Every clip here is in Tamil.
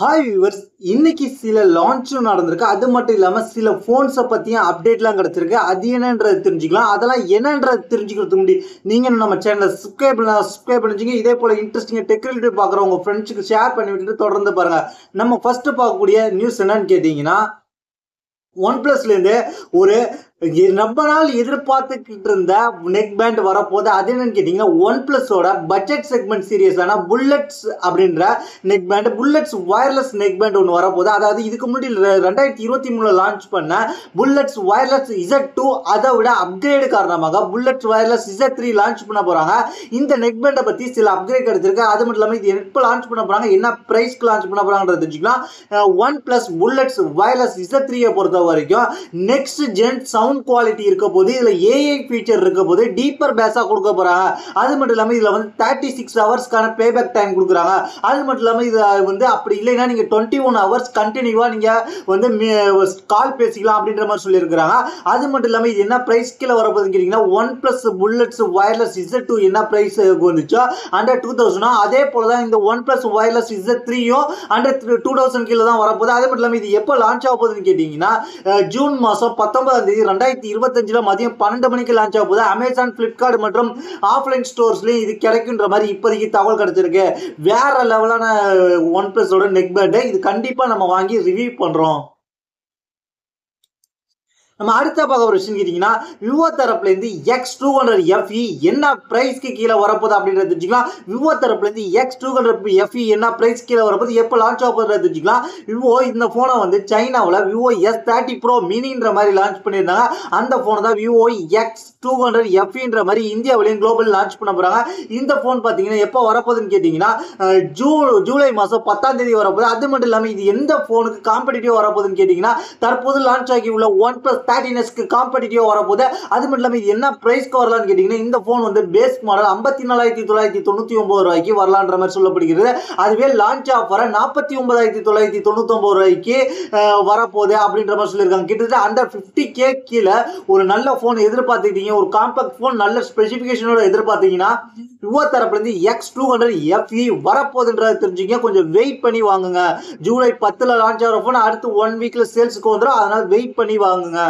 ஹாய் வியூவர்ஸ், இன்னைக்கு சில லான்ச்சும் நடந்திருக்கு. அது மட்டும் இல்லாமல் சில ஃபோன்ஸை பற்றியும் அப்டேட்லாம் கிடச்சிருக்கு. அது என்னன்றது தெரிஞ்சுக்கலாம். அதெல்லாம் என்னன்றது தெரிஞ்சுக்கிறதுக்கு முன்னாடி நீங்கள் நம்ம சேனலை சப்ஸ்கிரைப் பண்ணிச்சிங்க. இதே போல் இன்ட்ரெஸ்டிங்காக டெக்னிக்கல் பார்க்குற உங்கள் ஃப்ரெண்ட்ஸுக்கு ஷேர் பண்ணி விட்டுட்டு தொடர்ந்து பாருங்கள். நம்ம ஃபஸ்ட்டு பார்க்கக்கூடிய நியூஸ் என்னன்னு கேட்டிங்கன்னா, ஒன் ப்ளஸ்லேருந்து ஒரு ரொம்ப நாள் எதிர்பார்த்துக்கிட்டு இருந்த நெக் பேண்ட் வரப்போது. அது என்னன்னு கேட்டிங்கன்னா, ஒன் ப்ளஸோட பட்ஜெட் செக்மெண்ட் சீரியஸான புல்லட்ஸ் அப்படின்ற neck band, bullets wireless neck band ஒன்று வரப்போகுது. அதாவது இதுக்கு முன்னாடி 2023 லான்ச் பண்ண புல்லட்ஸ் வயர்லெஸ் Z2 அதை விட அப்கிரேடு காரணமாக புல்லட்ஸ் வயர்லெஸ் Z3 லான்ச் பண்ண போகிறாங்க. இந்த நெக் பேண்டை பற்றி சில அப்கிரேட் எடுத்திருக்கு. அது மட்டும் இல்லாமல் இது எப்போ லான்ச் பண்ண போகிறாங்க, என்ன ப்ரைஸ்க்கு லான்ச் பண்ண போகிறாங்கன்றது தெரிஞ்சுக்கலாம். One plus bullets wireless Z3 பொறுத்த வரைக்கும் நெக்ஸ்ட் ஜென் சவுண்ட் குவாலிட்டி இருக்க போது, இதுல ஏஐ ஃபீச்சர் இருக்க போது, டீப்பர் பேஸா கொடுக்க போறாங்க. அது மட்டும் இல்லாம இதுல வந்து 36 ஹவர்ஸ்க்கான பேபேக் டைம் கொடுக்குறாங்க. அது மட்டும் இல்லாம இது வந்து அப்படி இல்லைன்னா நீங்க 21 ஹவர்ஸ் கண்டினியூவா நீங்க வந்து கால் பேசிக்கலாம் அப்படின்ற மாதிரி சொல்லியிருக்கிறாங்க. அது மட்டும் இல்லாம இது என்ன பிரைஸ் கீழே வரப்போகுதுன்னு கேட்டீங்கன்னா, one plus bullets wireless Z2 என்ன பிரைஸ் வந்துச்சோ அண்டர் 2000, அதே போலதான் இந்த ஒன் பிளஸ் வயர்லெஸ் Z3யும் அண்டர் 2000 கீழே தான் வரப்போகுது. அது மட்டும் இல்லாம இது எப்போ லான்ச் ஆக போகுதுன்னு கேட்டீங்கன்னா, ஜூன் மாதம் 19ஆம் தேதி 2025 மதியம் 12 மணிக்கு லான்ச் ஆக போகுது. அமேசான், பிளிப்கார்ட் மற்றும் ஆஃப்லைன் ஸ்டோர்ஸ்லயும் இது கிடைக்குன்ற மாதிரி இப்போதைக்கு தகவல் கிடைச்சிருக்கு. வேற லெவலான ஒன் பிளஸோட நெக் பேண்ட், இது கண்டிப்பா நம்ம வாங்கி ரிவ்யூ பண்றோம். நம்ம அடுத்த பார்க்க ஒரு விஷயம் கேட்டீங்கன்னா, விவோ தரப்புலேருந்து X200 FE என்ன பிரைஸ்க்கு கீழே வரப்போகுது அப்படின்றது தெரிஞ்சுக்கலாம். விவோ தரப்புலேருந்து X200 FE என்ன பிரைஸ் கீழே வரப்போகுது, எப்போ லான்ச் ஆக போகுது தெரிஞ்சுக்கலாம். விவோ இந்த ஃபோனை வந்து சைனாவில் விவோ S30 Pro மினின்ற மாதிரி லான்ச் பண்ணியிருந்தாங்க. அந்த ஃபோனை தான் விவோ X200 FEன்ற மாதிரி இந்தியாவிலையும் குளோபல் லான்ச் பண்ண போகிறாங்க. இந்த ஃபோன் பார்த்தீங்கன்னா எப்போ வரப்போகுதுன்னு கேட்டிங்கன்னா, ஜூலை மாதம் 10ஆம் தேதி வரப்போகுது. அது மட்டும் இல்லாமல் இது எந்த ஃபோனுக்கு காம்படிட்டிவ் வரப்போகுதுன்னு கேட்டிங்கன்னா, தற்போது லான்ச் ஆகி உள்ள ஒன் பிளஸ் 30க்கு காம்படிட்டிவா வரப்போகுது. அது மட்டும் இல்லாமல் இது என்ன பிரைஸ்க்கு வரலான்னு கேட்டீங்கன்னா, இந்த ஃபோன் வந்து பேஸ் மாடல் 54,999 ரூபாய்க்கு வரலான்ற மாதிரி சொல்லப்படுகிறது. அதுவே லான்ச் ஆஃபரை 49,999 ரூபாய்க்கு வரப்போகுது அப்படின்ற மாதிரி சொல்லியிருக்காங்க. கிட்டத்தட்ட அண்டர் 50K கீழே ஒரு நல்ல ஃபோன் எதிர்பார்த்துக்கிட்டீங்க, ஒரு காம்பேக்ட் ஃபோன் நல்ல ஸ்பெசிஃபிகேஷனோட எதிர்பார்த்தீங்கன்னா, விவோ தரப்புலேருந்து X200 FE வரப்போகுதுன்றதை தெரிஞ்சுங்க. கொஞ்சம் வெயிட் பண்ணி வாங்குங்க. ஜூலை 10 லான்ச் ஆகிற ஃபோன் அடுத்து 1 வீக்ல சேல்ஸுக்கு வந்துடும். அதனால வெயிட் பண்ணி வாங்குங்க.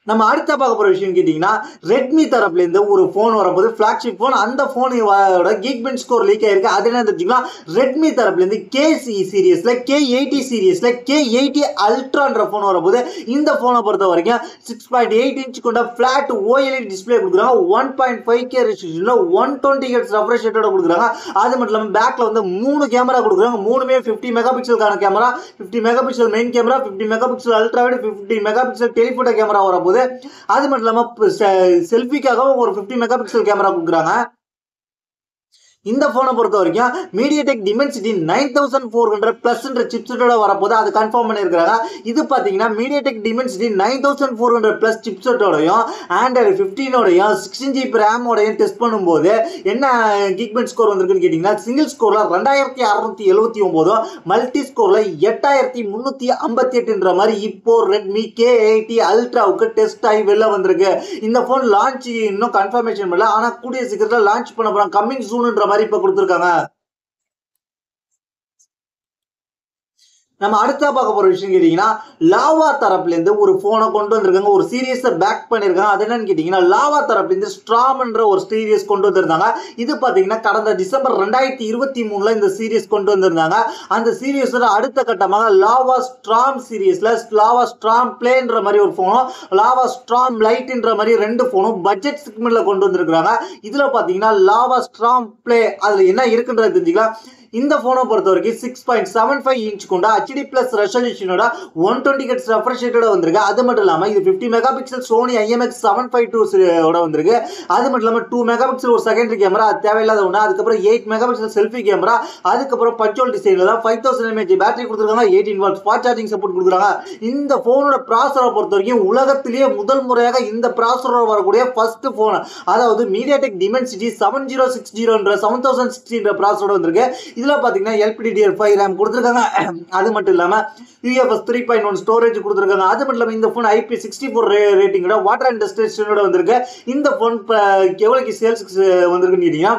நம்ம அடுத்த பார்க்க போற விஷயம் கேட்டீங்கன்னா, ரெட்மி தரப்புல இருந்து ஒரு போன் வரப்போது, பிளாக்ஷிப் போன். அந்த போனோட கீக்பெஞ்ச் ஸ்கோர் லீக் ஆயிருக்கு. அது என்ன தெரிஞ்சுக்கலாம், ரெட்மி தரப்புல இருந்து K சீரியஸ்ல K80 சீரியஸ்ல K80 அல்ட்ரான்ற போன் வரப்போது. இந்த போனை பொறுத்த வரைக்கும் 6.8 இன்ச் கொண்ட பிளாட் OLED டிஸ்பிளே கொடுக்குறாங்க. 1.5K ரெசல்யூஷன்ல 120 Hz ரெஃப்ரெஷ் ரேட்டோட கொடுக்குறாங்க. அது மட்டும் இல்லாமல் பேக்ல வந்து 3 கேமரா கொடுக்குறாங்க. மூணுமே 50 மெகா பிக்சலுக்கான camera, 50 mega pixel main camera, 50 mega pixel ultra wide, 50 mega pixel telephoto camera வரப்போது. அது மட்டும் இல்லாம செல்ஃபிக்காக ஒரு 50 மெகா பிக்சல் கேமரா கொடுக்குறாங்க. இந்த போனை பொறுத்த வரைக்கும் மீடியாடெக் டிமென்சிட்டி 9400 பிளஸ் சிப்செட்டோட வரப்போது. அது கன்ஃபார்ம் பண்ணியிருக்காங்க. இது பார்த்தீங்கன்னா மீடியாடெக் டிமென்சிட்டி 9400 பிளஸ் சிப்செட்டோடையும் ஆண்ட்ராய்டு 15ஓடையும் 16GB ரேமோடையும் டெஸ்ட் பண்ணும்போது என்ன கீக்பெஞ்ச் ஸ்கோர் வந்திருக்குன்னு கேட்டிங்கன்னா, சிங்கிள் ஸ்கோரில் 2679, மல்டி ஸ்கோரில் 8358ன்ற மாதிரி இப்போ ரெட்மி K80 அல்ட்ராவுக்கு டெஸ்ட் ஆகி வெளில வந்திருக்கு. இந்த ஃபோன் லான்ச் இன்னும் கன்ஃபர்மேஷன் பண்ணல, ஆனால் கூடிய சீக்கிரத்தில் லான்ச் பண்ண போகிறாங்க. கம்மிங் சூன்ன்ற மாதிரி இப்ப கொடுத்திருக்காங்க. நம்ம அடுத்த பார்க்க போற விஷயம் கேட்டீங்கன்னா, லாவா தரப்புல இருந்து ஒரு போனை கொண்டு வந்திருக்காங்க. ஒரு சீரியஸை பேக் பண்ணிருக்காங்க. அது என்னன்னு கேட்டீங்கன்னா, லாவா தரப்புல இருந்து ஸ்ட்ராம்ன்ற ஒரு சீரியஸ் கொண்டு வந்திருந்தாங்க. இது பாத்தீங்கன்னா கடந்த டிசம்பர் 2023 இந்த சீரியஸ் கொண்டு வந்திருந்தாங்க. அந்த சீரியஸோட அடுத்த கட்டமாக லாவா ஸ்ட்ராம் சீரியஸ்ல லாவா ஸ்ட்ராம் பிளேன்ற மாதிரி ஒரு போனும், லாவா ஸ்ட்ராம் லைட்ன்ற மாதிரி 2 போனும் பட்ஜெட் செக்மெண்ட்ல கொண்டு வந்திருக்காங்க. இதுல பாத்தீங்கன்னா லாவா ஸ்ட்ராம் பிளே அதுல என்ன இருக்குன்றது தெரிஞ்சுக்கலாம். இந்த போனை பொறுத்த வரைக்கும் 6.75 இன்ச் கொண்ட HD பிளஸ் ரெசல்யூஷனோட 120 Hz ரெஃப்ரெஷ் ரேட்டோட வந்திருக்கு. அது மட்டும் இல்லாம இது 50 மெகா பிக்சல் சோனி IMX752 ஓட வந்திருக்கு. அது மட்டும் இல்லாம 2 மெகா பிக்சல் ஒரு செகண்டரி கேமரா, அது தேவையில்லாத ஒன்று. அதுக்கப்புறம் 8 மெகா பிக்சல் செல்ஃபி கேமரா, அதுக்கப்புறம் பஞ்சோல் டிசைன்ல தான் 5000 mAh பேட்டரி கொடுத்துருக்காங்க. 18 வாட் ஃபாஸ்ட் சார்ஜிங் சப்போர்ட் கொடுக்குறாங்க. இந்த போனோட ப்ராசரை பொறுத்த வரைக்கும் உலகத்திலேயே முதல் முறையாக இந்த ப்ராசரோட வரக்கூடிய ஃபர்ஸ்ட் போன், அதாவது மீடியாடெக் டிமென்சிட்டி 7060 7060 ப்ராசரோட வந்திருக்கு. இதில் பார்த்தீங்கன்னா LPDDR5 RAM கொடுத்துருக்காங்க. அது மட்டும் இல்லாமல் UFS 3.1 ஸ்டோரேஜ் கொடுத்துருக்காங்க. அது மட்டும் இல்லாமல் இந்த ஃபோன் IP64 ரேட்டிங்கோட வாட்டர் அண்ட் டஸ்ட் ரெசிஸ்டன்ஸோட வந்திருக்கு. இந்த ஃபோன் இப்போ எவ்வளோக்கு சேல்ஸுக்கு வந்திருக்குன்னு கேட்டீங்கன்னா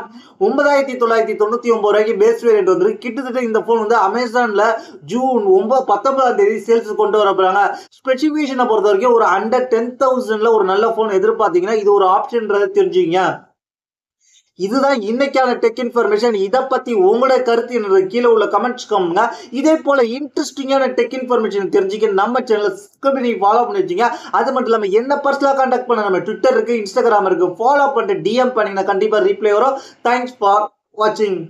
9,999 பேஸ் வேரியன்ட் வந்திருக்கு. கிட்டத்தட்ட இந்த ஃபோன் வந்து அமேசானில் ஜூன் 19ஆம் தேதி சேல்ஸ் கொண்டு வர போகிறாங்க. ஸ்பெசிஃபிகேஷனை பொறுத்த வரைக்கும் ஒரு அண்டர் 10,000 ஒரு நல்ல ஃபோன் எதிர்பார்த்தீங்கன்னா இது ஒரு ஆப்ஷன்றதை தெரிஞ்சுங்க. இதுதான் இன்னைக்கான டெக் இன்ஃபர்மேஷன். இதை பத்தி உங்களோட கருத்து என்னோட கீழே உள்ள கமெண்ட்ஸ் கமெண்ட்ங்க. இதே போல இன்ட்ரெஸ்டிங்கான டெக் இன்ஃபர்மேஷன் தெரிஞ்சுக்க நம்ம சேனலை சப்ஸ்கிரைப் பண்ணி ஃபாலோ பண்ணி வச்சுங்க. அது மட்டும் இல்லாமல் என்ன பர்சனலாக கான்டாக்ட் பண்ண நம்ம ட்விட்டர் இருக்கு, இன்ஸ்டாகிராம் இருக்கு, ஃபாலோ பண்ணிட்டு DM பண்ணீங்கன்னா கண்டிப்பாக ரீப்ளை வரும். தேங்க்ஸ் ஃபார் வாட்சிங்.